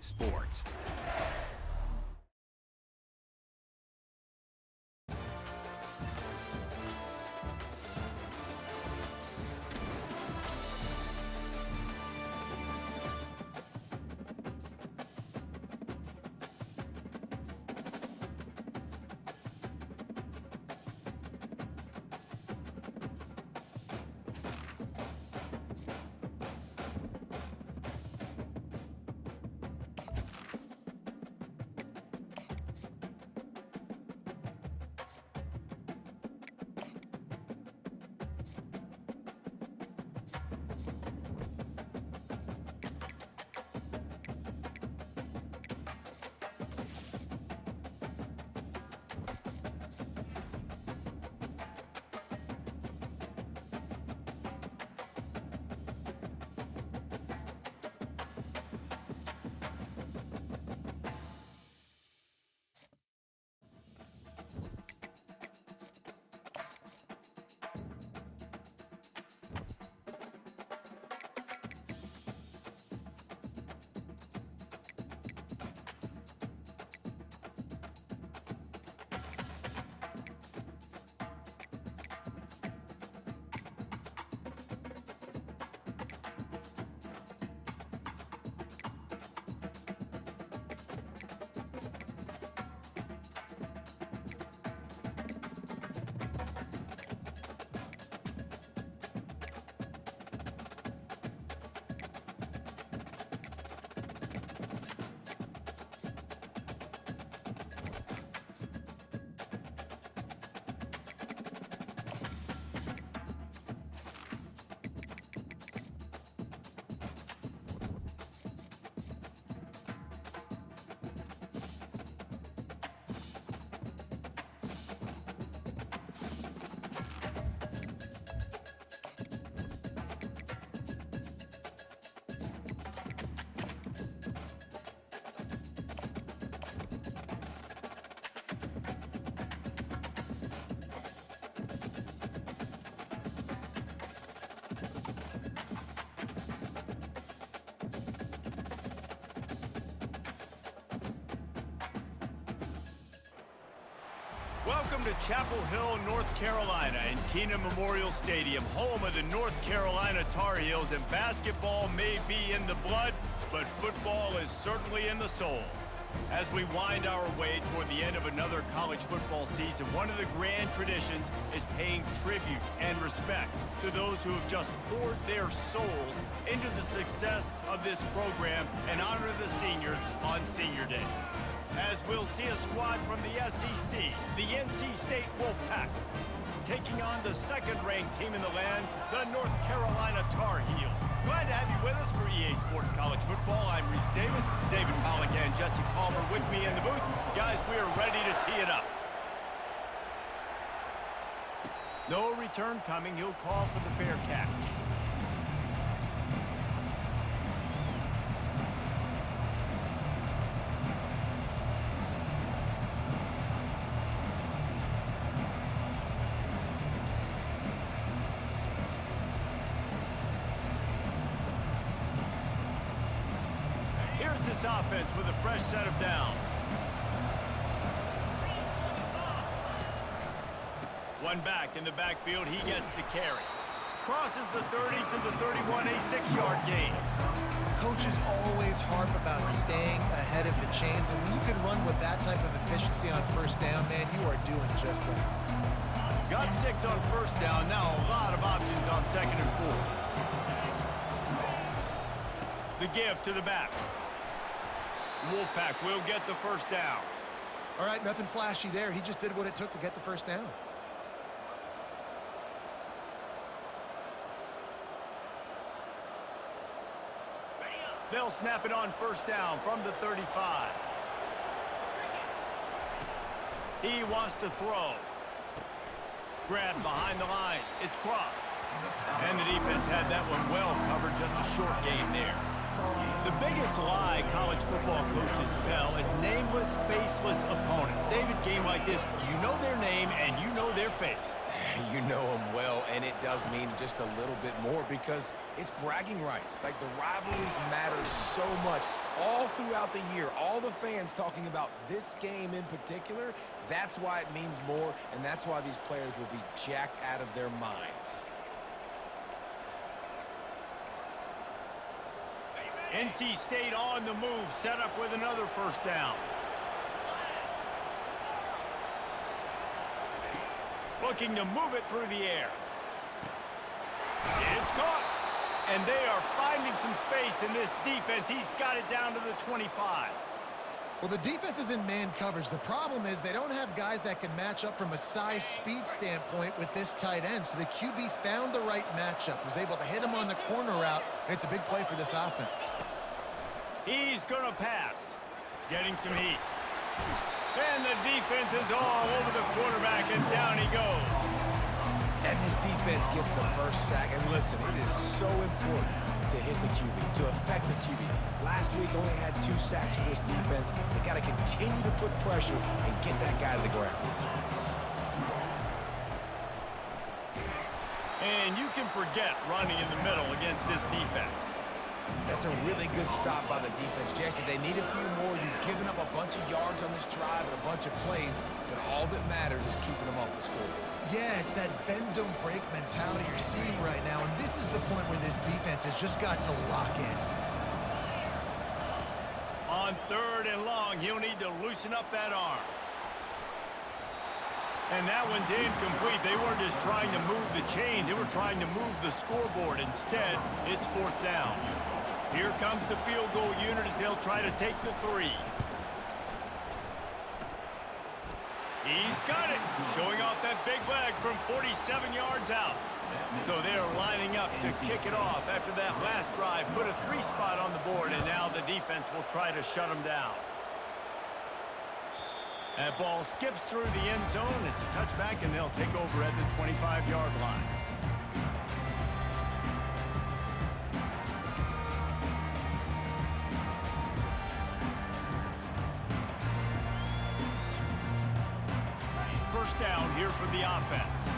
sports. Welcome to Chapel Hill, North Carolina, and Keenan Memorial Stadium, home of the North Carolina Tar Heels, and basketball may be in the blood, but football is certainly in the soul. As we wind our way toward the end of another college football season, one of the grand traditions is paying tribute and respect to those who have just poured their souls into the success of this program and honor the seniors on Senior Day. As we'll see a squad from the SEC, the NC State Wolfpack, taking on the second-ranked team in the land, the North Carolina Tar Heels. Glad to have you with us for EA Sports College Football. I'm Reese Davis, David Pollack and Jesse Palmer with me in the booth. Guys, we are ready to tee it up. No return coming. He'll call for the fair catch. Here's this offense with a fresh set of downs. One back in the backfield, he gets the carry. Crosses the 30 to the 31, a 6-yard gain. Coaches always harp about staying ahead of the chains, and when you can run with that type of efficiency on first down, man, you are doing just that. Got 6 on first down, now a lot of options on second and 4. The give to the back. Wolfpack will get the first down. All right, nothing flashy there. He just did what it took to get the first down. They'll snap it on first down from the 35. He wants to throw. Grab behind the line. It's cross. And the defense had that one well covered, just a short gain there. The biggest lie college football coaches tell is nameless, faceless opponent. David, game like this, you know their name and you know their face. You know them well, and it does mean just a little bit more because it's bragging rights. Like, the rivalries matter so much. all throughout the year, all the fans talking about this game in particular. That's why it means more, and that's why these players will be jacked out of their minds. NC State on the move, set up with another first down. Looking to move it through the air. It's caught. And they are finding some space in this defense. He's got it down to the 25. Well, the defense is in man coverage. The problem is they don't have guys that can match up from a size speed standpoint with this tight end. So the QB found the right matchup, was able to hit him on the corner route, and it's a big play for this offense. He's going to pass. Getting some heat. And the defense is all over the quarterback, and down he goes. And this defense gets the first sack. And listen, it is so important to hit the QB, to affect the QB. Last week only had 2 sacks for this defense. They got to continue to put pressure and get that guy to the ground. And you can forget running in the middle against this defense. That's a really good stop by the defense. Jesse, they need a few more. You've given up a bunch of yards on this drive and a bunch of plays, but all that matters is keeping them off the scoreboard. Yeah, it's that bend don't break mentality you're seeing right now, and this is the point where this defense has just got to lock in. On 3rd and long, he'll need to loosen up that arm. And that one's incomplete. They weren't just trying to move the chains, they were trying to move the scoreboard. Instead, it's 4th down. Here comes the field goal unit as they'll try to take the 3. He's got it, showing off that big leg from 47 yards out. So they're lining up to kick it off after that last drive. Put a 3 spot on the board, and now the defense will try to shut them down. That ball skips through the end zone. It's a touchback, and they'll take over at the 25-yard line. First down here for the offense.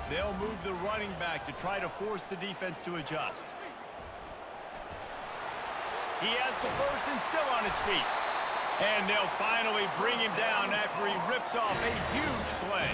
They'll move the running back to try to force the defense to adjust. He has the first and still on his feet. And they'll finally bring him down after he rips off a huge play.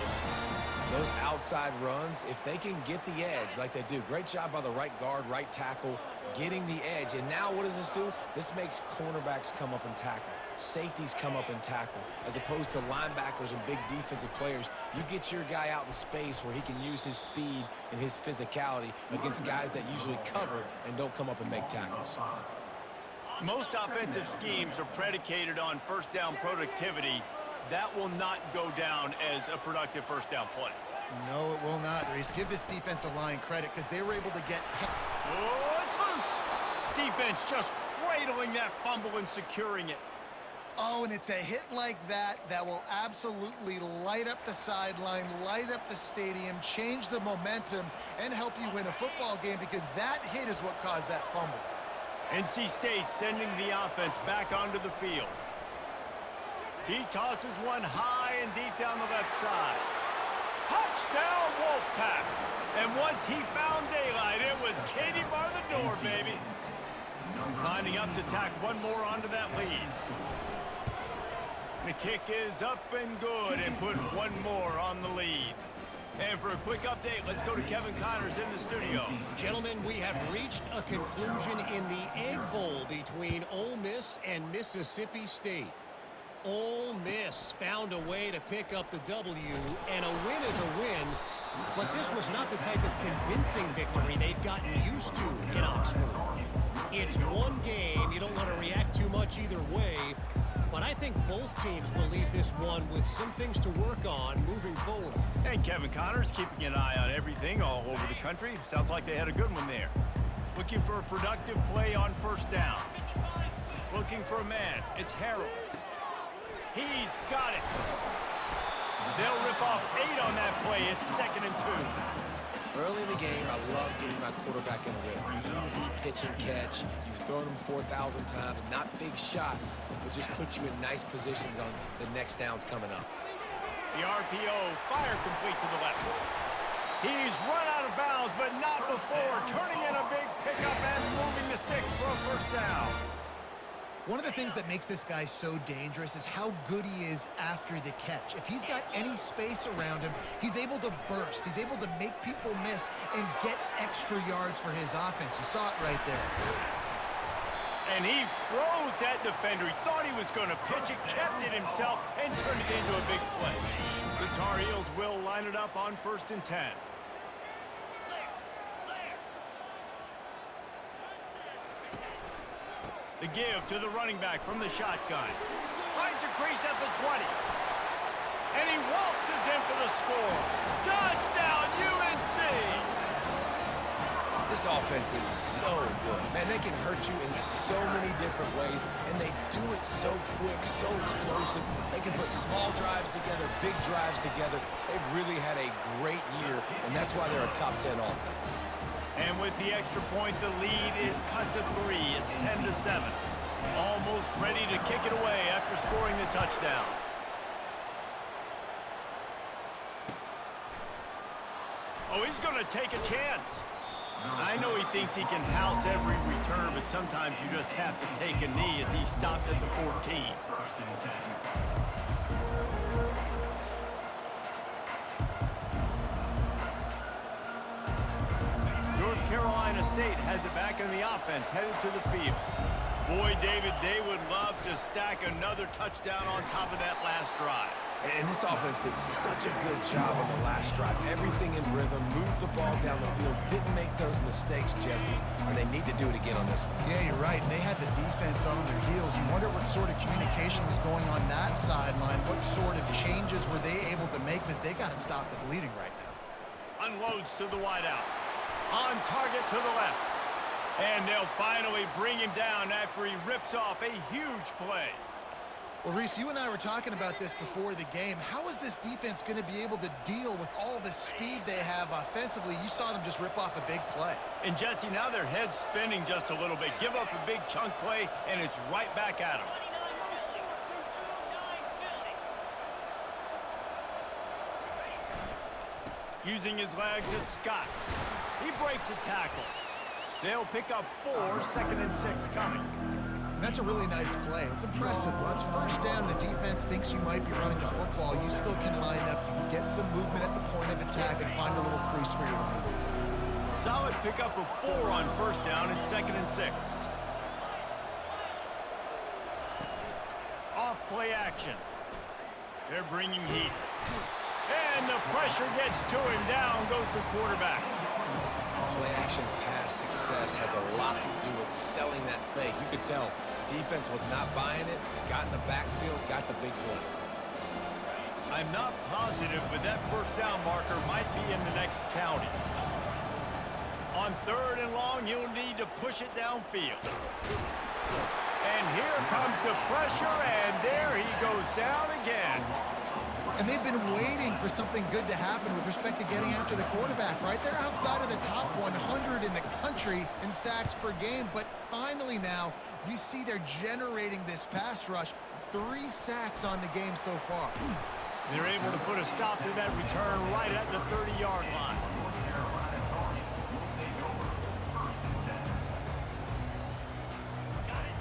Those outside runs, if they can get the edge like they do, great job by the right guard, right tackle, getting the edge. And now what does this do? This makes cornerbacks come up and tackle. Safeties come up and tackle. As opposed to linebackers and big defensive players, you get your guy out in space where he can use his speed and his physicality against guys that usually cover and don't come up and make tackles. Most offensive schemes are predicated on first down productivity. That will not go down as a productive first down play. No, it will not, Reese. Give this defensive line credit because they were able to get... Oh, it's loose. Defense just cradling that fumble and securing it. Oh, and it's a hit like that that will absolutely light up the sideline, light up the stadium, change the momentum, and help you win a football game because that hit is what caused that fumble. NC State sending the offense back onto the field. He tosses one high and deep down the left side. Touchdown, Wolfpack! And once he found daylight, it was Katie bar the door, baby. Lining up to tack one more onto that lead. The kick is up and good and put one more on the lead. And for a quick update, let's go to Kevin Connors in the studio. Gentlemen, we have reached a conclusion in the Egg Bowl between Ole Miss and Mississippi State. Ole Miss found a way to pick up the W, and a win is a win, but this was not the type of convincing victory they've gotten used to in Oxford. It's one game, you don't want to react too much either way, but I think both teams will leave this one with some things to work on moving forward. And Kevin Connors keeping an eye on everything all over the country. Sounds like they had a good one there. Looking for a productive play on first down. Looking for a man. It's Harold. He's got it. They'll rip off 8 on that play. It's 2nd and 2. Early in the game, I love getting my quarterback in a rhythm. Easy pitch and catch. You've thrown him 4,000 times. Not big shots, but just put you in nice positions on the next downs coming up. The RPO, fire complete to the left. He's run out of bounds, but not before turning in a big pickup and moving the sticks for a first down. One of the things that makes this guy so dangerous is how good he is after the catch. If he's got any space around him, he's able to burst. He's able to make people miss and get extra yards for his offense. You saw it right there. And he froze that defender. He thought he was going to pitch it, kept it himself, and turned it into a big play. The Tar Heels will line it up on 1st and 10. The give to the running back from the shotgun. Finds a crease at the 20. And he waltzes in for the score. Touchdown, UNC! This offense is so good. Man, they can hurt you in so many different ways, and they do it so quick, so explosive. They can put small drives together, big drives together. They've really had a great year, and that's why they're a top 10 offense. And with the extra point, the lead is cut to 3. It's 10-7. Almost ready to kick it away after scoring the touchdown. Oh, he's going to take a chance. I know he thinks he can house every return, but sometimes you just have to take a knee as he stopped at the 14. North Carolina State has it back in the offense, headed to the field. Boy, David, they would love to stack another touchdown on top of that last drive. And this offense did such a good job on the last drive. Everything in rhythm, moved the ball down the field, didn't make those mistakes, Jesse, and they need to do it again on this one. Yeah, you're right. And they had the defense on their heels. You wonder what sort of communication was going on that sideline. What sort of changes were they able to make, because they got to stop the bleeding right now. Unloads to the wideout. On target to the left. And they'll finally bring him down after he rips off a huge play. Well, Reese, you and I were talking about this before the game. How is this defense going to be able to deal with all the speed they have offensively? You saw them just rip off a big play. And, Jesse, now their head's spinning just a little bit. Give up a big chunk play, and it's right back at them. Using his legs, it's Scott. He breaks a tackle. They'll pick up 4, 2nd and 6 coming. And that's a really nice play. It's impressive. Once first down, the defense thinks you might be running the football. You still can line up. You can get some movement at the point of attack and find a little crease for your running back. Solid pickup of 4 on first down and 2nd and 6. Off play action. They're bringing heat. And the pressure gets to him. Down goes the quarterback. Play action pass success has a lot to do with selling that fake. You could tell defense was not buying it, got in the backfield, got the big play. I'm not positive, but that first down marker might be in the next county. On 3rd and long, he'll need to push it downfield. And here comes the pressure, and there he goes down again. And they've been waiting for something good to happen with respect to getting after the quarterback, right? They're outside of the top 100 in the country in sacks per game, but finally now you see they're generating this pass rush. 3 sacks on the game so far. They're able to put a stop to that return right at the 30-yard line.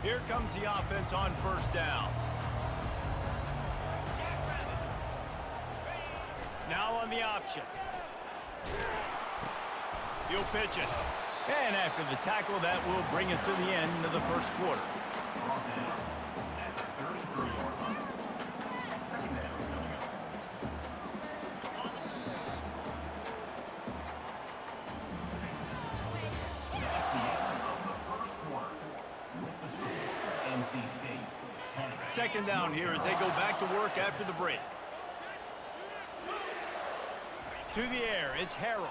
Here comes the offense on first down. Now on the option. He'll pitch it. And after the tackle, that will bring us to the end of the first quarter. Second down here as they go back to work after the break. To the air, it's Harrell.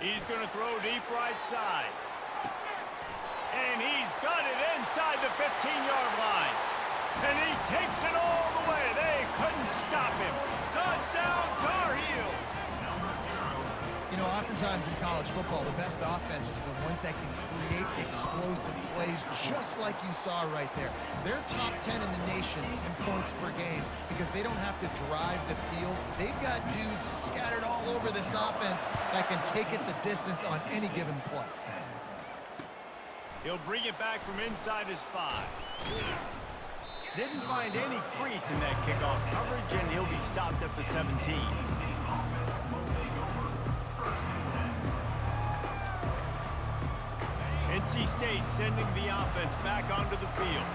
He's going to throw deep right side. And he's got it inside the 15-yard line. And he takes it all the way. They couldn't stop him. Touchdown, Tar Heels. You know, Oftentimes in college football, the best offenses are the ones that can create explosive plays, just like you saw right there. They're top 10 in the nation in points per game because they don't have to drive the field. They've got dudes scattered all over this offense that can take it the distance on any given play. He'll bring it back from inside his 5. Didn't find any crease in that kickoff coverage, and he'll be stopped at the 17. NC State sending the offense back onto the field.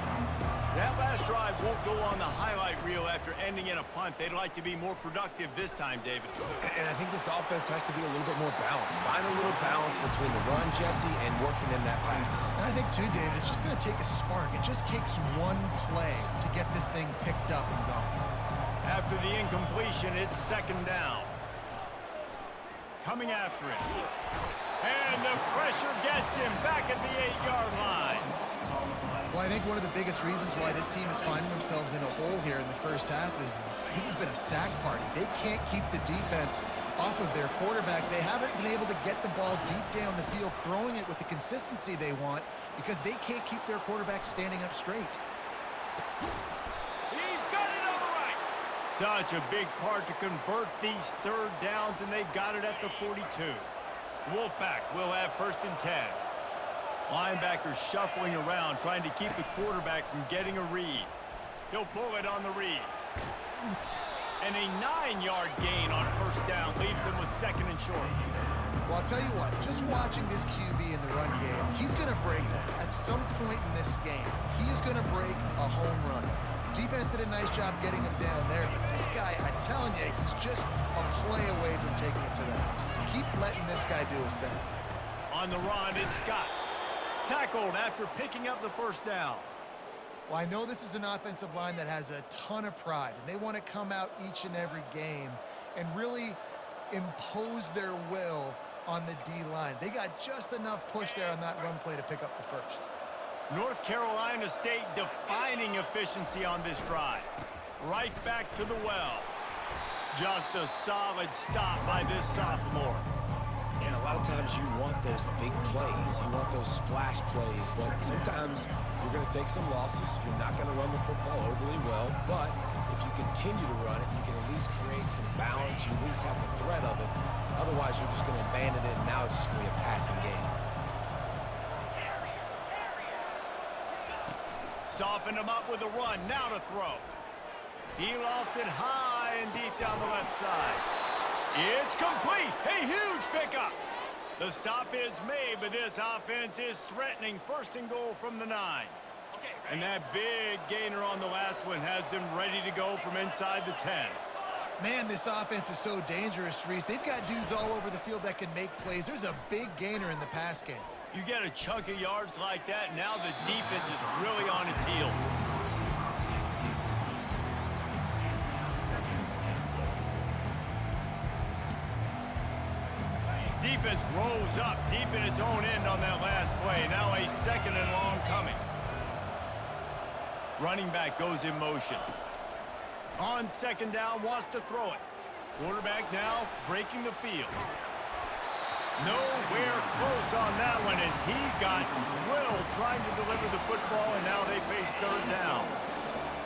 That last drive won't go on the highlight reel after ending in a punt. They'd like to be more productive this time, David. And I think this offense has to be a little bit more balanced. Find a little balance between the run, Jesse, and working in that pass. And I think, too, David, it's just going to take a spark. It just takes one play to get this thing picked up and going. After the incompletion, it's second down. Coming after it. And the pressure gets him back at the 8-yard line. Well, I think one of the biggest reasons why this team is finding themselves in a hole here in the first half is this has been a sack party. They can't keep the defense off of their quarterback. They haven't been able to get the ball deep down the field, throwing it with the consistency they want because they can't keep their quarterback standing up straight. He's got it on the right. Such a big part to convert these third downs, and they've got it at the 42. Wolfpack will have first and 10. Linebackers shuffling around, trying to keep the quarterback from getting a read. He'll pull it on the read. And a 9-yard gain on first down leaves him with second and short. Well, I'll tell you what, just watching this QB in the run game, he's going to break at some point in this game. He's going to break a home run. Defense did a nice job getting him down there, but this guy, I'm telling you, he's just a play away from taking it to the house. Keep letting this guy do his thing. On the run, it's Scott. Tackled after picking up the first down. Well, I know this is an offensive line that has a ton of pride, and they want to come out each and every game and really impose their will on the D-line. They got just enough push there on that run play to pick up the first. North Carolina State defining efficiency on this drive. Right back to the well. Just a solid stop by this sophomore. And a lot of times you want those big plays. You want those splash plays. But sometimes you're going to take some losses. You're not going to run the football overly well. But if you continue to run it, you can at least create some balance. You at least have the threat of it. Otherwise, you're just going to abandon it, and now it's just going to be a passing game. Soften him up with a run. Now to throw. He lofts it high and deep down the left side. It's complete. A huge pickup. The stop is made, but this offense is threatening first and goal from the 9. And that big gainer on the last one has them ready to go from inside the 10. Man, this offense is so dangerous, Reese. They've got dudes all over the field that can make plays. There's a big gainer in the pass game. You get a chunk of yards like that, now the defense is really on its heels. Defense rose up deep in its own end on that last play. Now a second and long coming. Running back goes in motion. On second down, wants to throw it. Quarterback now breaking the field. Nowhere close on that one as he got drilled trying to deliver the football, and now they face third down.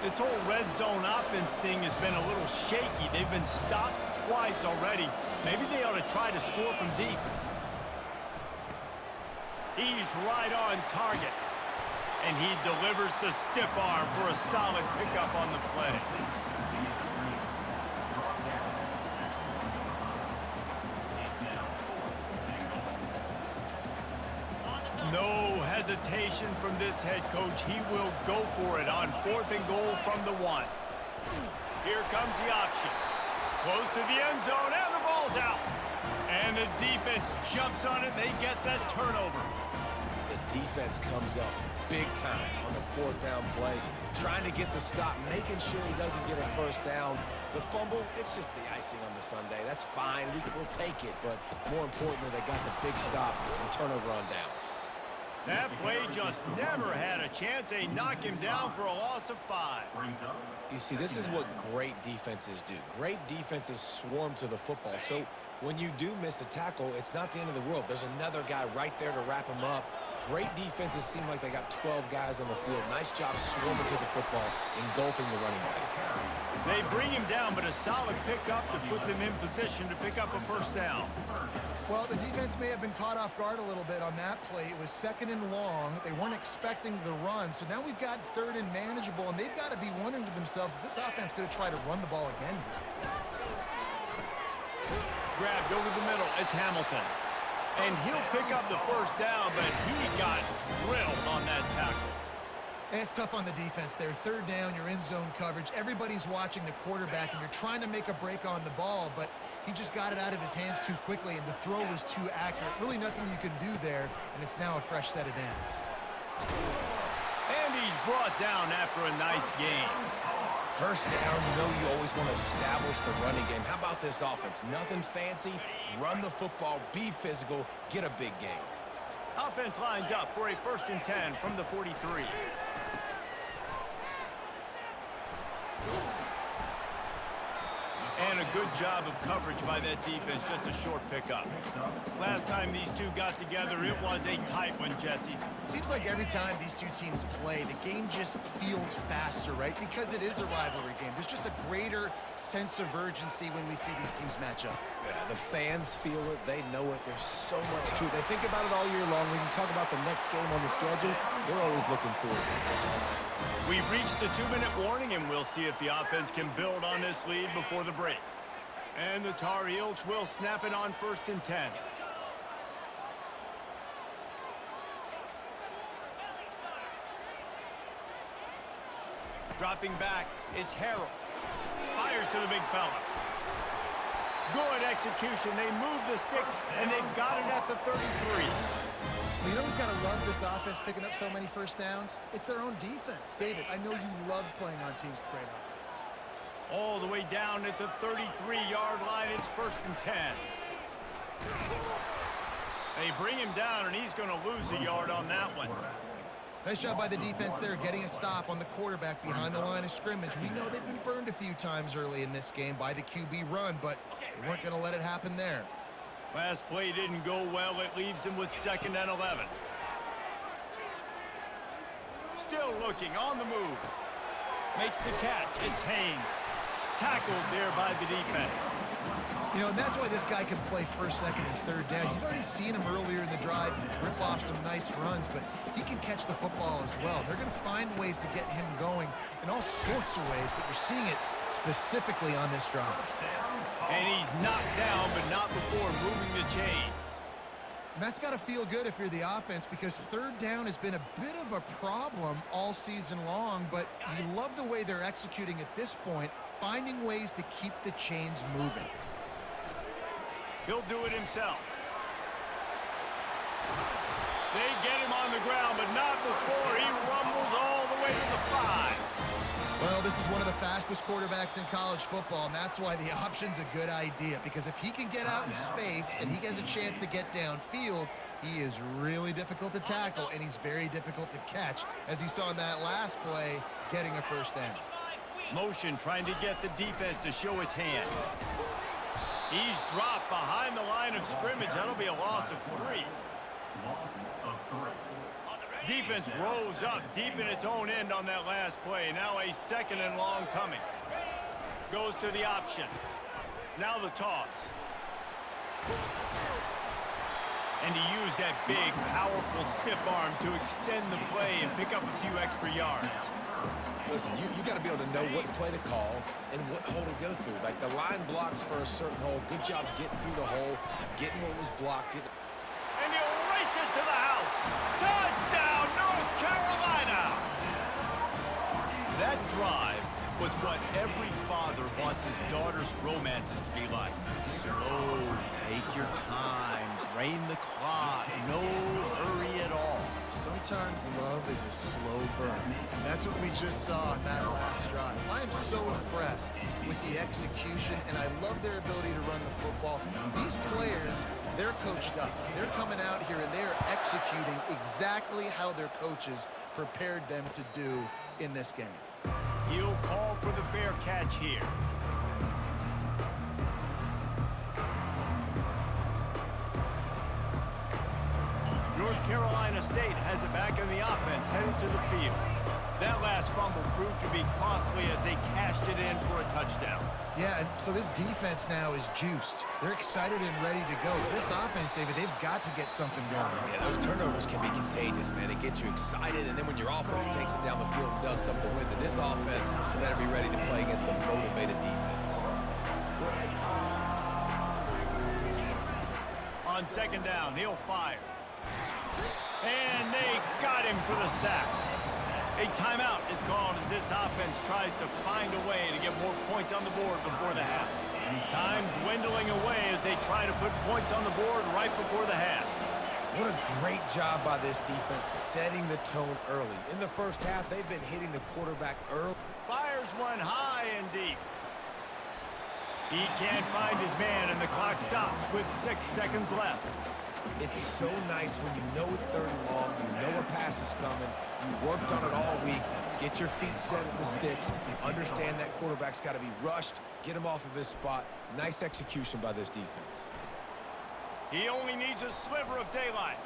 This whole red zone offense thing has been a little shaky. They've been stopped twice already. Maybe they ought to try to score from deep. He's right on target. And he delivers the stiff arm for a solid pickup on the play. No hesitation from this head coach. He will go for it on fourth and goal from the 1. Here comes the option. Close to the end zone, and the ball's out. And the defense jumps on it. They get that turnover. The defense comes up big time on the fourth down play, trying to get the stop, making sure he doesn't get a first down. The fumble, it's just the icing on the sundae. That's fine. We'll take it. But more importantly, they got the big stop and turnover on downs. That play just never had a chance. They knock him down for a loss of 5. You see, this is what great defenses do. Great defenses swarm to the football. So when you do miss a tackle, it's not the end of the world. There's another guy right there to wrap him up. Great defenses seem like they got 12 guys on the field. Nice job swarming to the football, engulfing the running back. They bring him down, but a solid pickup to put them in position to pick up a first down. Well, the defense may have been caught off guard a little bit on that play. It was 2nd and long. They weren't expecting the run. So now we've got 3rd and manageable, and they've got to be wondering to themselves, is this offense going to try to run the ball again here? Grabbed over the middle. It's Hamilton. And he'll pick up the first down, but he got drilled on that tackle. And it's tough on the defense there. 3rd down, you're in zone coverage. Everybody's watching the quarterback, and you're trying to make a break on the ball, but he just got it out of his hands too quickly, and the throw was too accurate. Really nothing you can do there, and it's now a fresh set of downs. And he's brought down after a nice gain. First down, you know you always want to establish the running game. How about this offense? Nothing fancy. Run the football, be physical, get a big gain. Offense lines up for a 1st and 10 from the 43. And a good job of coverage by that defense, just a short pickup. Last time these two got together, it was a tight one, Jesse. It seems like every time these two teams play, the game just feels faster, right? Because it is a rivalry game. There's just a greater sense of urgency when we see these teams match up. Yeah, the fans feel it. They know it. There's so much to it. They think about it all year long. We can talk about the next game on the schedule. They're always looking forward to this one. We've reached the 2-minute warning, and we'll see if the offense can build on this lead before the break. And the Tar Heels will snap it on 1st and 10. Dropping back, it's Harrell. Fires to the big fella. Good execution. They move the sticks, and they've got it at the 33. You know who's got to love this offense picking up so many first downs? It's their own defense. David, I know you love playing on teams with great offenses. All the way down at the 33-yard line. It's 1st and 10. They bring him down, and he's going to lose a yard on that one. Nice job by the defense there, getting a stop on the quarterback behind the line of scrimmage. We know they've been burned a few times early in this game by the QB run, but they weren't going to let it happen there. Last play didn't go well. It leaves him with 2nd and 11. Still looking, on the move. Makes the catch. It's Haynes. Tackled there by the defense. You know, and that's why this guy can play 1st, 2nd, and 3rd down. You've already seen him earlier in the drive rip off some nice runs, but he can catch the football as well. They're going to find ways to get him going in all sorts of ways, but you're seeing it specifically on this drive. And he's knocked down, but not before moving the chains. And that's got to feel good if you're the offense, because 3rd down has been a bit of a problem all season long, but you love the way they're executing at this point, finding ways to keep the chains moving. He'll do it himself. They get him on the ground, but not before he rumbles all the way to the 5. Well, this is one of the fastest quarterbacks in college football, and that's why the option's a good idea, because if he can get out in space and he has a chance to get downfield, he is really difficult to tackle, and he's very difficult to catch, as you saw in that last play, getting a 1st down. Motion trying to get the defense to show his hand. He's dropped behind the line of scrimmage. That'll be a loss of 3. Defense rose up deep in its own end on that last play. Now a 2nd and long coming. Goes to the option. Now the toss. And he used that big, powerful, stiff arm to extend the play and pick up a few extra yards. Listen, you got to be able to know what play to call and what hole to go through. Like, the line blocks for a certain hole. Good job getting through the hole, getting what was blocked. And he'll race it to the house. Touchdown, North Carolina! That drive was what every father wants his daughter's romances to be like. Slow, take your time, drain the clock, no hurry at all. Sometimes love is a slow burn, and that's what we just saw in that last drive. I am so impressed with the execution, and I love their ability to run the football. These players, they're coached up. They're coming out here and they're executing exactly how their coaches prepared them to do in this game. He'll call for the fair catch here. North Carolina State has it back in the offense, headed to the field. That last fumble proved to be costly as they cashed it in for a touchdown. Yeah, and so this defense now is juiced. They're excited and ready to go. So this offense, David, they've got to get something going. Yeah, those turnovers can be contagious, man. It gets you excited, and then when your offense takes it down the field and does something with it, this offense better be ready to play against a motivated defense. On second down, he'll fire. And they got him for the sack. A timeout is called as this offense tries to find a way to get more points on the board before the half. Time dwindling away as they try to put points on the board right before the half. What a great job by this defense setting the tone early. In the first half, they've been hitting the quarterback early. Fires one high and deep. He can't find his man, and the clock stops with 6 seconds left. It's so nice when you know it's third and long, you know a pass is coming, you worked on it all week, get your feet set at the sticks, understand that quarterback's got to be rushed, get him off of his spot. Nice execution by this defense. He only needs a sliver of daylight.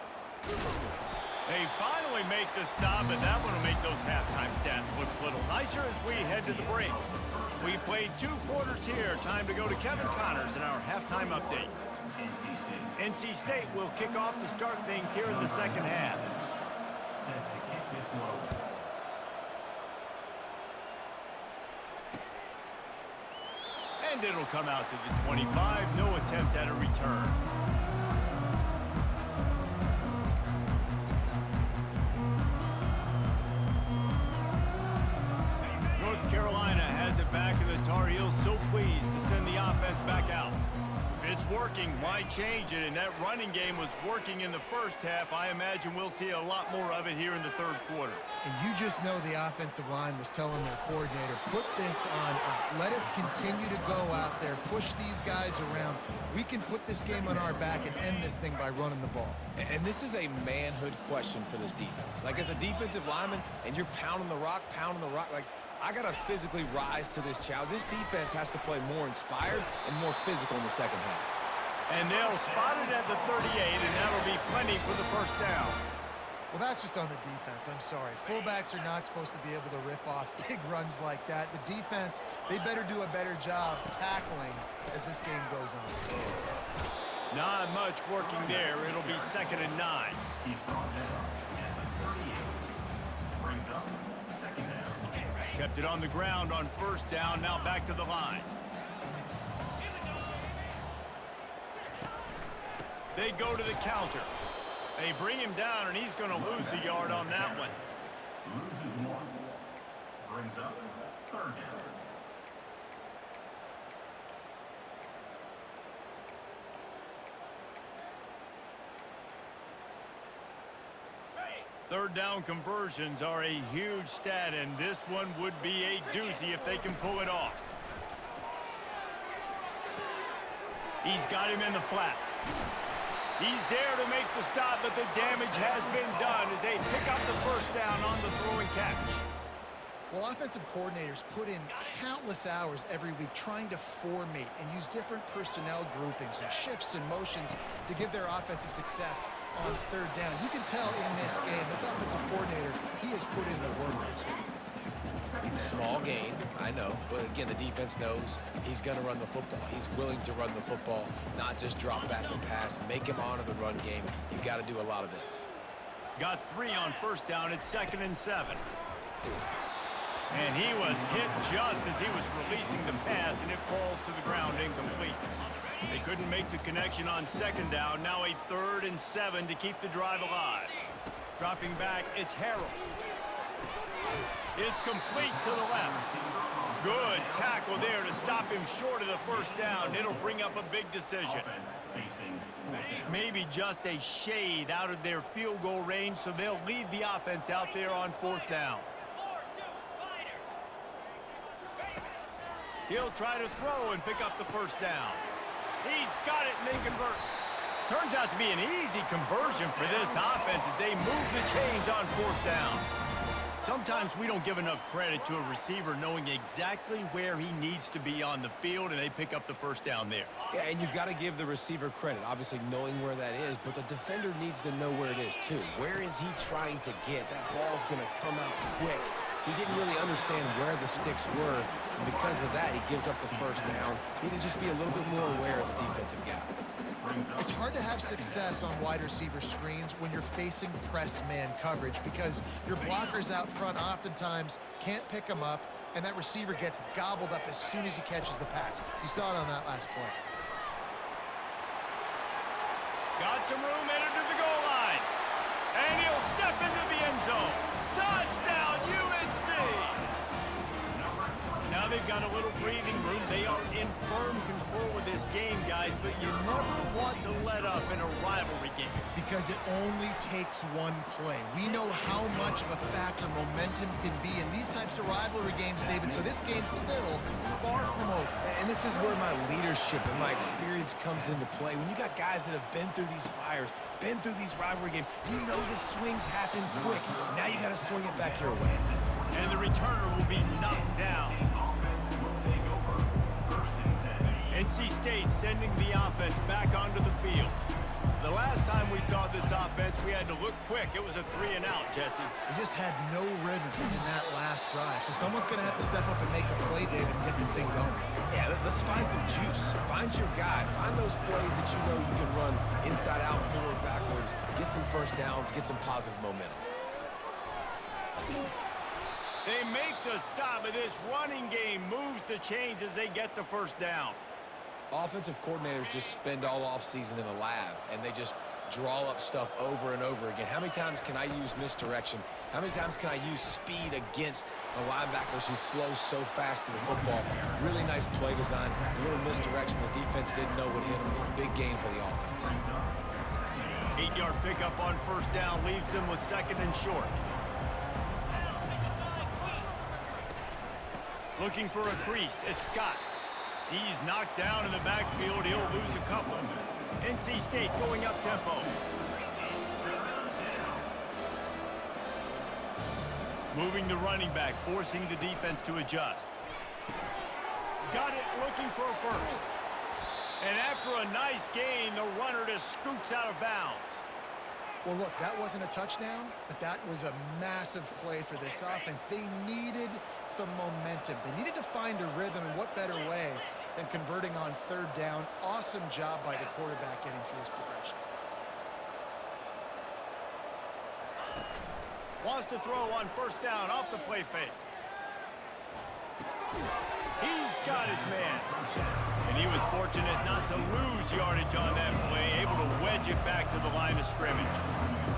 They finally make the stop, and that one will make those halftime stats look a little nicer as we head to the break. We played 2 quarters here. Time to go to Kevin Connors in our halftime update. NC State will kick off to start things here in the second half. And it'll come out to the 25. No attempt at a return. North Carolina has it back, and the Tar Heels so pleased to send the offense back out. If it's working, why change it? And that running game was working in the first half. I imagine we'll see a lot more of it here in the third quarter. And you just know the offensive line was telling their coordinator, put this on us. Let us continue to go out there, push these guys around. We can put this game on our back and end this thing by running the ball. And this is a manhood question for this defense. Like, as a defensive lineman, and you're pounding the rock, like, I got to physically rise to this challenge. This defense has to play more inspired and more physical in the second half. And they'll spot it at the 38, and that'll be plenty for the first down. Well, that's just on the defense. I'm sorry. Fullbacks are not supposed to be able to rip off big runs like that. The defense, they better do a better job tackling as this game goes on. Not much working there. It'll be 2nd and 9. Kept it on the ground on first down. Now back to the line. They go to the counter. They bring him down, and he's going to lose a yard on that one. Loses 1. Brings up 3rd down. Third down conversions are a huge stat, and this one would be a doozy if they can pull it off. He's got him in the flat. He's there to make the stop, but the damage has been done as they pick up the first down on the throwing catch. Well, offensive coordinators put in countless hours every week trying to formate and use different personnel groupings and shifts and motions to give their offensive success on third down. You can tell in this game, this offensive coordinator, he has put in the work this week. Small gain, I know, but again, the defense knows he's going to run the football. He's willing to run the football, not just drop back and pass, make him honor the run game. You've got to do a lot of this. Got 3 on first down at 2nd and 7. And he was hit just as he was releasing the pass, and it falls to the ground incomplete. They couldn't make the connection on 2nd down. Now a 3rd and 7 to keep the drive alive. Dropping back, it's Harrell. It's complete to the left. Good tackle there to stop him short of the first down. It'll bring up a big decision. Maybe just a shade out of their field goal range, so they'll leave the offense out there on 4th down. He'll try to throw and pick up the first down. He's got it, and they convert. Turns out to be an easy conversion for this offense as they move the chains on 4th down. Sometimes we don't give enough credit to a receiver knowing exactly where he needs to be on the field, and they pick up the 1st down there. Yeah, and you've got to give the receiver credit, obviously knowing where that is, but the defender needs to know where it is too. Where is he trying to get? That ball's going to come out quick. He didn't really understand where the sticks were, and because of that, he gives up the 1st down. He need to just be a little bit more aware as a defensive guy. It's hard to have success on wide receiver screens when you're facing press man coverage because your blockers out front oftentimes can't pick them up, and that receiver gets gobbled up as soon as he catches the pass. You saw it on that last play. Got some room headed to the goal line. And he'll step into the end zone. Touchdown, UNC! Now they've got a little breathing room. They are in firm control of this game, guys, but you never want to let up in a rivalry game. Because it only takes one play. We know how much of a factor momentum can be in these types of rivalry games, David, so this game's still far from over. And this is where my leadership and my experience comes into play. When you got guys that have been through these fires, been through these rivalry games, you know the swings happen quick. Now you got to swing it back your way. And the returner will be knocked down. NC State sending the offense back onto the field. The last time we saw this offense, we had to look quick. It was a 3-and-out, Jesse. We just had no rhythm in that last drive. So someone's going to have to step up and make a play, David, and get this thing going. Yeah, let's find some juice. Find your guy. Find those plays that you know you can run inside out, forward, backwards. Get some 1st downs. Get some positive momentum. They make the stop, but this running game moves the chains as they get the 1st down. Offensive coordinators just spend all offseason in a lab, and they just draw up stuff over and over again. How many times can I use misdirection? How many times can I use speed against the linebackers who flow so fast to the football? Really nice play design, a little misdirection. The defense didn't know what hit them. Big gain for the offense. 8-yard pickup on 1st down leaves them with 2nd and short. Looking for a crease, it's Scott. He's knocked down in the backfield. He'll lose a couple. NC State going up tempo. Moving the running back, forcing the defense to adjust. Got it, looking for a 1st. And after a nice gain, the runner just scoots out of bounds. Well, look, that wasn't a touchdown, but that was a massive play for this offense. They needed some momentum. They needed to find a rhythm, and what better way than converting on 3rd down. Awesome job by the quarterback getting through his progression. Wants to throw on 1st down off the play fake. He's got his man. And he was fortunate not to lose yardage on that play, able to wedge it back to the line of scrimmage.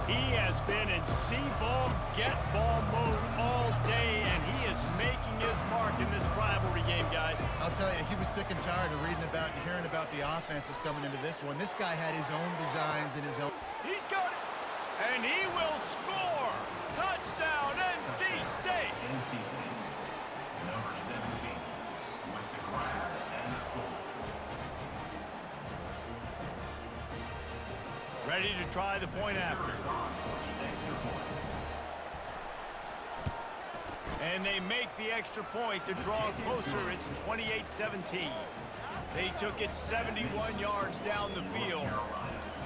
He has been in see-ball, get-ball mode all day, and he is making his mark in this rivalry game, guys. I'll tell you, he was sick and tired of reading about and hearing about the offenses coming into this one. This guy had his own designs and his own... He's got it, and he will score! Touchdown, NC State! NC State, number 17, with the grab and the score. Ready to try the point after. And they make the extra point to draw closer. It's 28-17. They took it 71 yards down the field.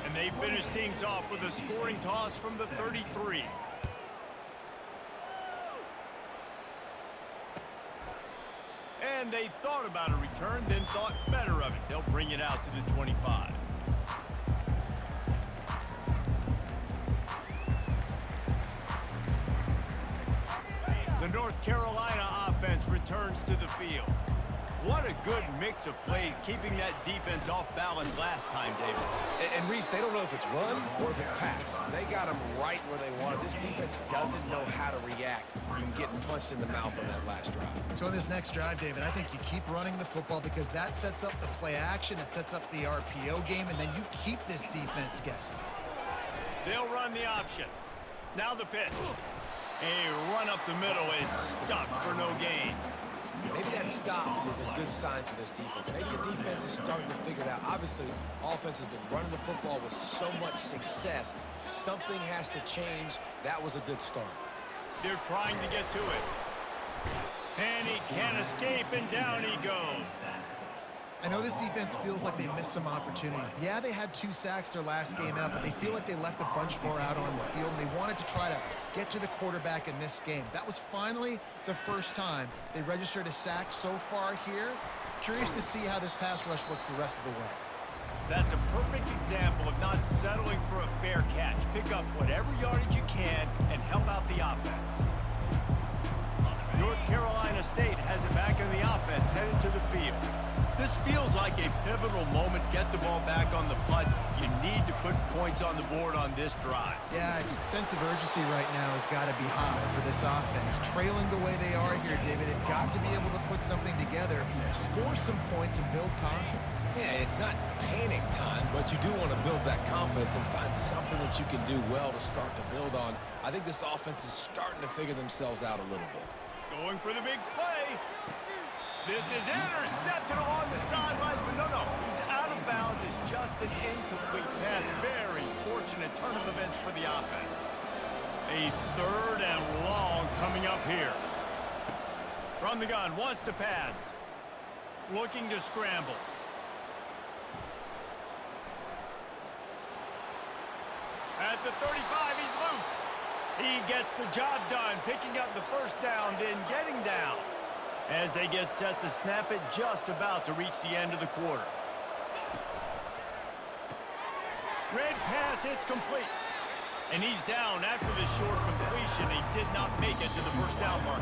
And they finished things off with a scoring toss from the 33. And they thought about a return, then thought better of it. They'll bring it out to the 25. The North Carolina offense returns to the field. What a good mix of plays, keeping that defense off balance last time, David. And Reese, they don't know if it's run or if it's pass. They got them right where they want it. This defense doesn't know how to react from getting punched in the mouth on that last drive. So in this next drive, David, I think you keep running the football because that sets up the play action, it sets up the RPO game, and then you keep this defense guessing. They'll run the option. Now the pitch. A run up the middle is stuck for no gain. Maybe that stop is a good sign for this defense. Maybe the defense is starting to figure it out. Obviously, offense has been running the football with so much success. Something has to change. That was a good start. They're trying to get to it. And he can't escape, and down he goes. I know this defense feels like they missed some opportunities. Yeah, they had 2 sacks their last game out, but they feel like they left a bunch more out on the field, and they wanted to try to get to the quarterback in this game. That was finally the first time they registered a sack so far here. Curious to see how this pass rush looks the rest of the way. That's a perfect example of not settling for a fair catch. Pick up whatever yardage you can and help out the offense. North Carolina State has it back in the offense, headed to the field. This feels like a pivotal moment. Get the ball back on the punt. You need to put points on the board on this drive. Yeah, its sense of urgency right now has got to be high for this offense. Trailing the way they are here, David, they've got to be able to put something together, score some points, and build confidence. Yeah, it's not panic time, but you do want to build that confidence and find something that you can do well to start to build on. I think this offense is starting to figure themselves out a little bit. Going for the big play. This is intercepted along the sidelines, but no, he's out of bounds. It's just an incomplete pass. Very fortunate turn of events for the offense. A 3rd and long coming up here. From the gun, wants to pass. Looking to scramble. At the 35, he's loose. He gets the job done, picking up the first down, then getting down. As they get set to snap it, just about to reach the end of the quarter. Red pass hits complete. And he's down after the short completion. He did not make it to the first down marker.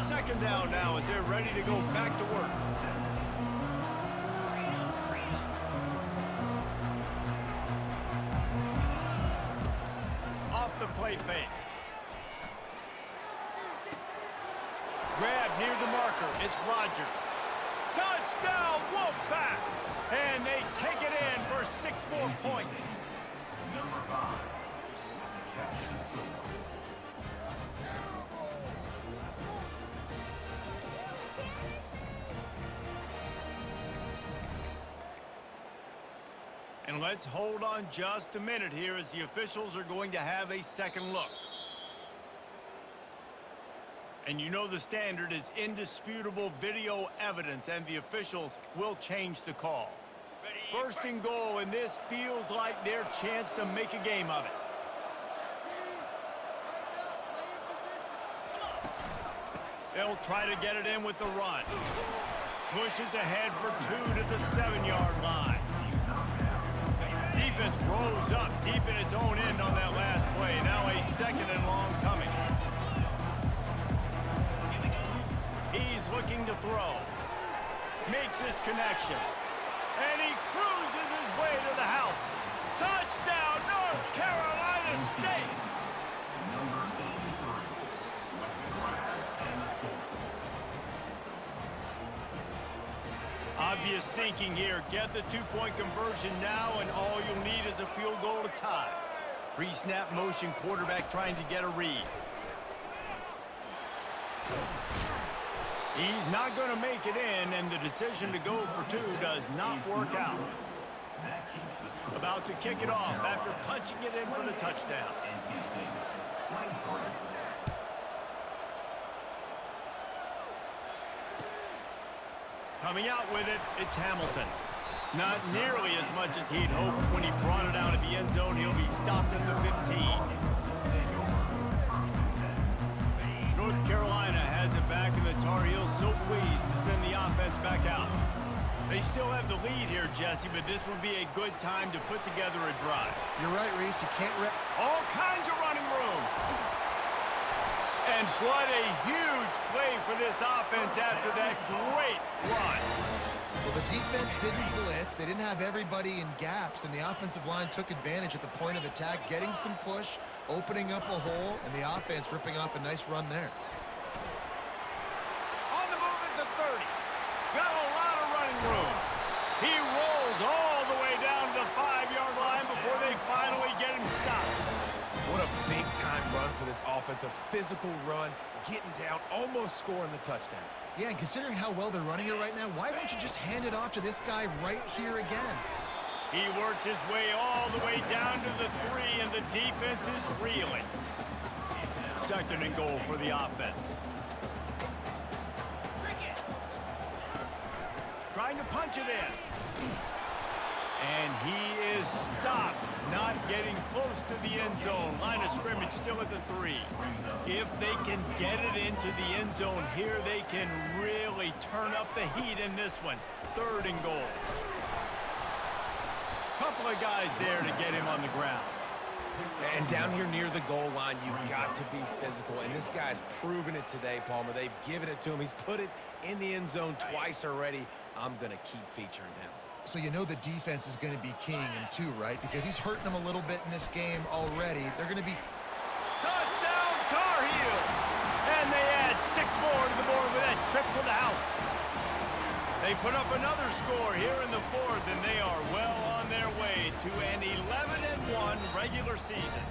Second down now as they're ready to go back to work. The play fake. Grab near the marker. It's Rodgers. Touchdown, Wolfpack! And they take it in for 6 more points. Number 5. Catch the score. And let's hold on just a minute here as the officials are going to have a second look. And you know the standard is indisputable video evidence, and the officials will change the call. 1st and goal, and this feels like their chance to make a game of it. They'll try to get it in with the run. Pushes ahead for 2 to the 7-yard line. Defense rose up deep in its own end on that last play. Now a 2nd and long coming. He's looking to throw. Makes his connection. And he cruises his way to the house. Touchdown, North Carolina State! Number 83. With the grab and the score. Obvious thinking here. Get the 2-point conversion now, and all you'll need is a field goal to tie. Pre-snap motion, quarterback trying to get a read. He's not going to make it in, and the decision to go for 2 does not work out. That keeps the score. About to kick it off after punching it in for the touchdown. NC State 23. Coming out with it, it's Hamilton. Not nearly as much as he'd hoped when he brought it out of the end zone. He'll be stopped at the 15. North Carolina has it back, and the Tar Heels so pleased to send the offense back out. They still have the lead here, Jesse, but this would be a good time to put together a drive. You're right, Reese. You can't all kinds of running room. And what a huge play for this offense after that great run. Well, the defense didn't blitz. They didn't have everybody in gaps, and the offensive line took advantage at the point of attack, getting some push, opening up a hole, and the offense ripping off a nice run there. On the move at the 30. Got a lot of running room. He rolls all the way down to the 5-yard line before they fire this offense. A physical run, getting down, almost scoring the touchdown. Yeah, and considering how well they're running it right now, why won't you just hand it off to this guy right here again? He works his way all the way down to the 3, and the defense is reeling. 2nd and goal for the offense. Trying to punch it in. And he is stopped, not getting close to the end zone. Line of scrimmage still at the 3. If they can get it into the end zone here, they can really turn up the heat in this one. 3rd and goal. Couple of guys there to get him on the ground. And down here near the goal line, you've got to be physical. And this guy's proven it today, Palmer. They've given it to him. He's put it in the end zone twice already. I'm going to keep featuring him. So you know the defense is going to be keying him too, right? Because he's hurting them a little bit in this game already. They're going to be... Touchdown, Tar Heels! And they add 6 more to the board with that trip to the house. They put up another score here in the 4th, and they are well on their way to an 11-1 regular season.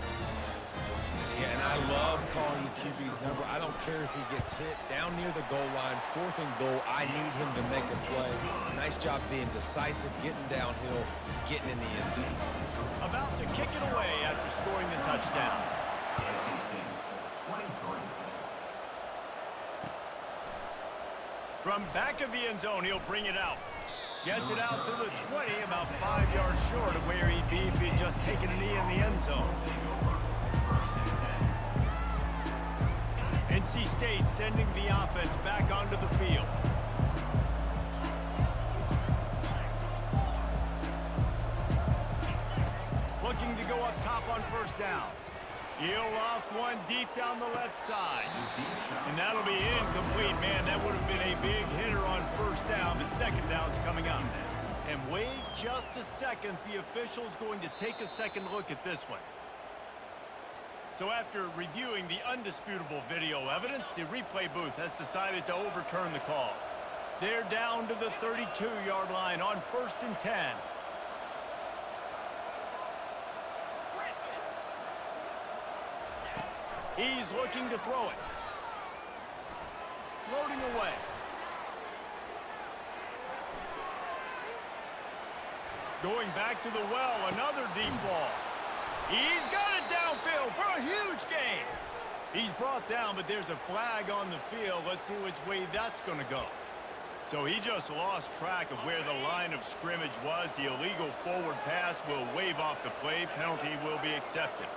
Yeah, and I love calling the QB's number. I don't care if he gets hit down near the goal line, 4th and goal. I need him to make a play. Nice job being decisive, getting downhill, getting in the end zone. About to kick it away after scoring the touchdown. From back of the end zone, he'll bring it out. Gets it out to the 20, about 5 yards short of where he'd be if he'd just taken a knee in the end zone. NC State sending the offense back onto the field. Looking to go up top on 1st down. He'll off one deep down the left side. And that'll be incomplete. Man, that would have been a big hitter on 1st down, but 2nd down's coming up. And wait just a second. The official's going to take a second look at this one. So after reviewing the undisputable video evidence, the replay booth has decided to overturn the call. They're down to the 32-yard line on 1st and 10. He's looking to throw it. Floating away. Going back to the well, another deep ball. He's got it downfield for a huge gain. He's brought down, but there's a flag on the field. Let's see which way that's going to go. So he just lost track of where the line of scrimmage was. The illegal forward pass will wave off the play. Penalty will be accepted.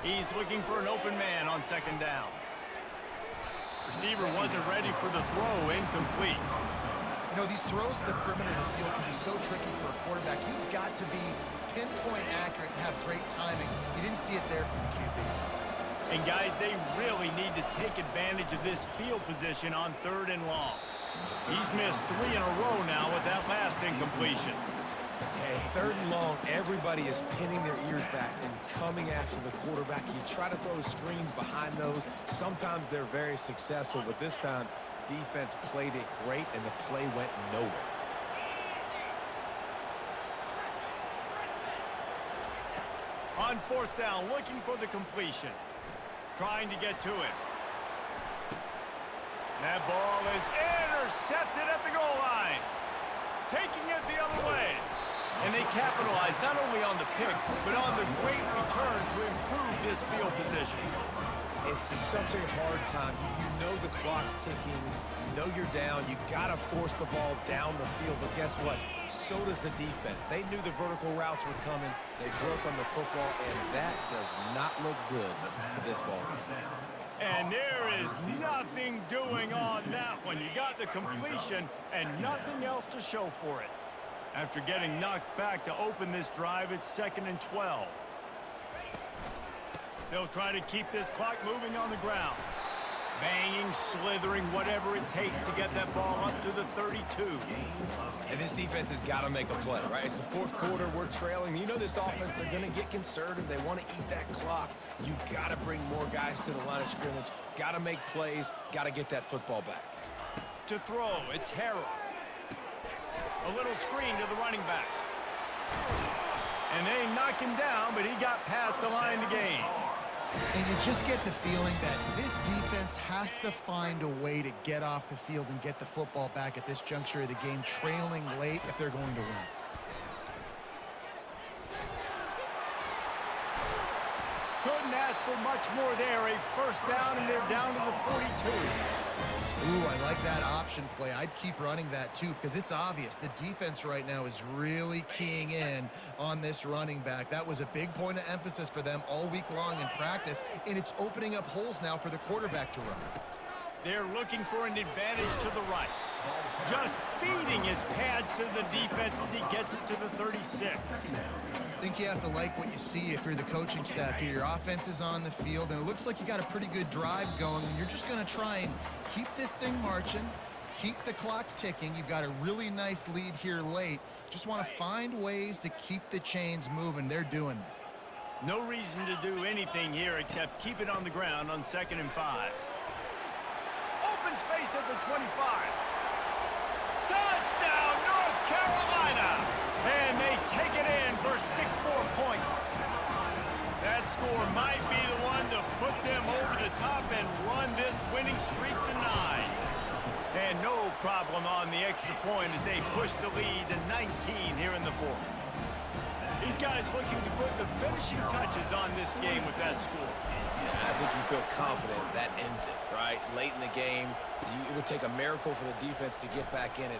He's looking for an open man on 2nd down. Receiver wasn't ready for the throw, incomplete. You know, these throws to the perimeter of the field can be so tricky for a quarterback. You've got to be pinpoint accurate and have great timing. You didn't see it there from the QB. And guys, they really need to take advantage of this field position on 3rd and long. He's missed 3 in a row now with that last incompletion. Yeah, 3rd and long, everybody is pinning their ears back and coming after the quarterback. You try to throw screens behind those. Sometimes they're very successful, but this time, defense played it great, and the play went nowhere. On 4th down, looking for the completion. Trying to get to it. That ball is intercepted at the goal line. Taking it the other way. And they capitalize not only on the pick, but on the great return to improve this field position. It's such a hard time. You know the clock's ticking. You know you're down. You got to force the ball down the field. But guess what? So does the defense. They knew the vertical routes were coming. They broke on the football, and that does not look good for this ball game. And there is nothing doing on that one. You got the completion and nothing else to show for it. After getting knocked back to open this drive, it's 2nd and 12. They'll try to keep this clock moving on the ground. Banging, slithering, whatever it takes to get that ball up to the 32. And this defense has got to make a play, right? It's the 4th quarter. We're trailing. You know this offense, they're going to get conservative. They want to eat that clock. You got to bring more guys to the line of scrimmage. Got to make plays. Got to get that football back. To throw, it's Harrell. A little screen to the running back. And they knocked him down, but he got past the line to gain. And you just get the feeling that this defense has to find a way to get off the field and get the football back at this juncture of the game, trailing late if they're going to win. Couldn't ask for much more there. A first down, and they're down to the 42. Ooh, I like that option play. I'd keep running that too because it's obvious the defense right now is really keying in on this running back. That was a big point of emphasis for them all week long in practice, and it's opening up holes now for the quarterback to run. They're looking for an advantage to the right. Just feeding his pads to the defense as he gets it to the 36. I think you have to like what you see if you're the coaching staff here. Your offense is on the field, and it looks like you got a pretty good drive going, and you're just going to try and keep this thing marching, keep the clock ticking. You've got a really nice lead here late. Just want to find ways to keep the chains moving. They're doing that. No reason to do anything here except keep it on the ground on 2nd and 5. Open space at the 25. Touchdown, North Carolina! And they take it in for 6 more points. That score might be the one to put them over the top and run this winning streak to 9. And no problem on the extra point as they push the lead to 19 here in the 4th. These guys looking to put the finishing touches on this game with that score. Yeah, I think you feel confident that ends it, right? Late in the game, it would take a miracle for the defense to get back in it.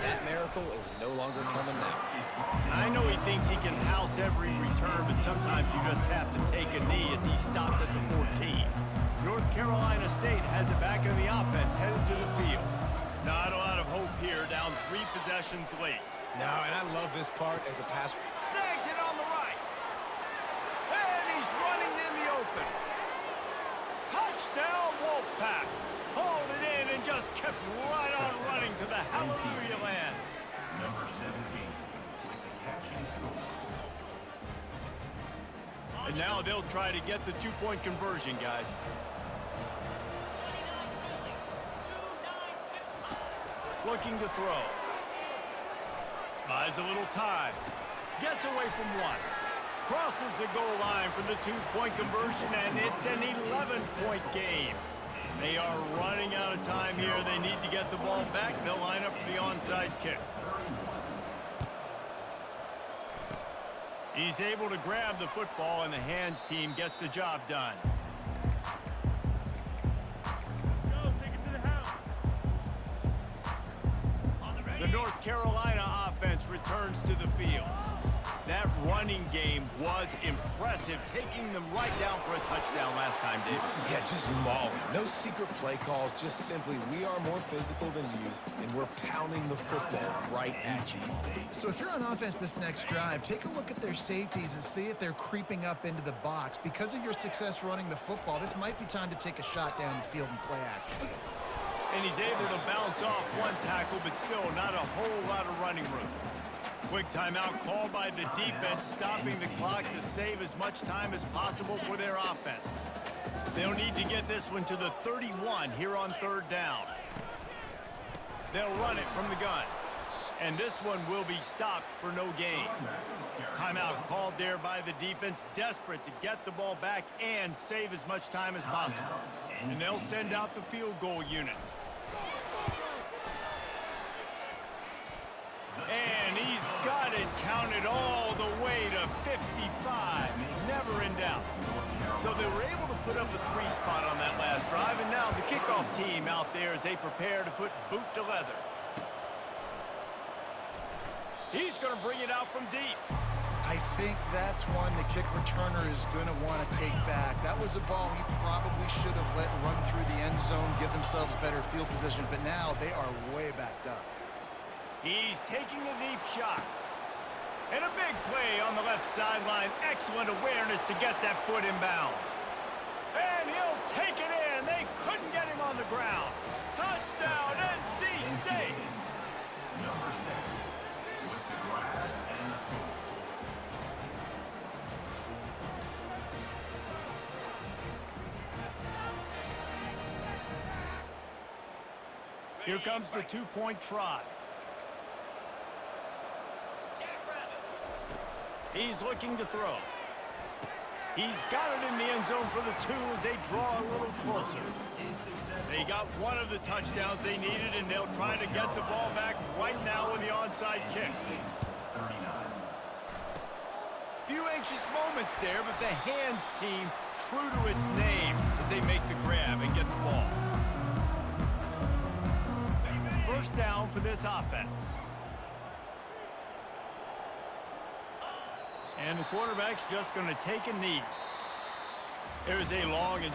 That miracle is no longer coming now. I know he thinks he can house every return, but sometimes you just have to take a knee as he stopped at the 14. North Carolina State has it back in the offense, headed to the field. Not a lot of hope here, down 3 possessions late. No, and I love this part as a pass. Snags it on the right. And he's running in the open. Touchdown, Wolfpack. Hauled it in and just kept right on running to the hallelujah land. Number 17 with the catch and score. And now they'll try to get the 2-point conversion, guys. Looking to throw. Buys a little time. Gets away from 1. Crosses the goal line for the 2-point conversion, and it's an 11-point game. They are running out of time here. They need to get the ball back. They'll line up for the onside kick. He's able to grab the football, and the hands team gets the job done. The North Carolina offense returns to the field. That running game was impressive, taking them right down for a touchdown last time, David. Yeah, just mauling. No secret play calls, just simply we are more physical than you, and we're pounding the football right at you. So if you're on offense this next drive, take a look at their safeties and see if they're creeping up into the box. Because of your success running the football, this might be time to take a shot down the field and play action. And he's able to bounce off 1 tackle, but still not a whole lot of running room. Quick timeout called by the defense, stopping the clock to save as much time as possible for their offense. They'll need to get this one to the 31 here on 3rd down. They'll run it from the gun. And this one will be stopped for no gain. Timeout called there by the defense, desperate to get the ball back and save as much time as possible. And they'll send out the field goal unit. And he's got it counted all the way to 55. Never in doubt. So they were able to put up a 3 spot on that last drive, and now the kickoff team out there as they prepare to put boot to leather. He's going to bring it out from deep. I think that's one the kick returner is going to want to take back. That was a ball he probably should have let run through the end zone, give themselves better field position, but now they are way backed up. He's taking a deep shot. And a big play on the left sideline. Excellent awareness to get that foot in bounds. And he'll take it in. They couldn't get him on the ground. Touchdown, NC State. Number 6 with the grab and the score. Here comes the 2-point try. He's looking to throw. He's got it in the end zone for the 2 as they draw a little closer. They got one of the touchdowns they needed, and they'll try to get the ball back right now with the onside kick. Few anxious moments there, but the hands team true to its name as they make the grab and get the ball. First down for this offense. And the quarterback's just going to take a knee. There's a long and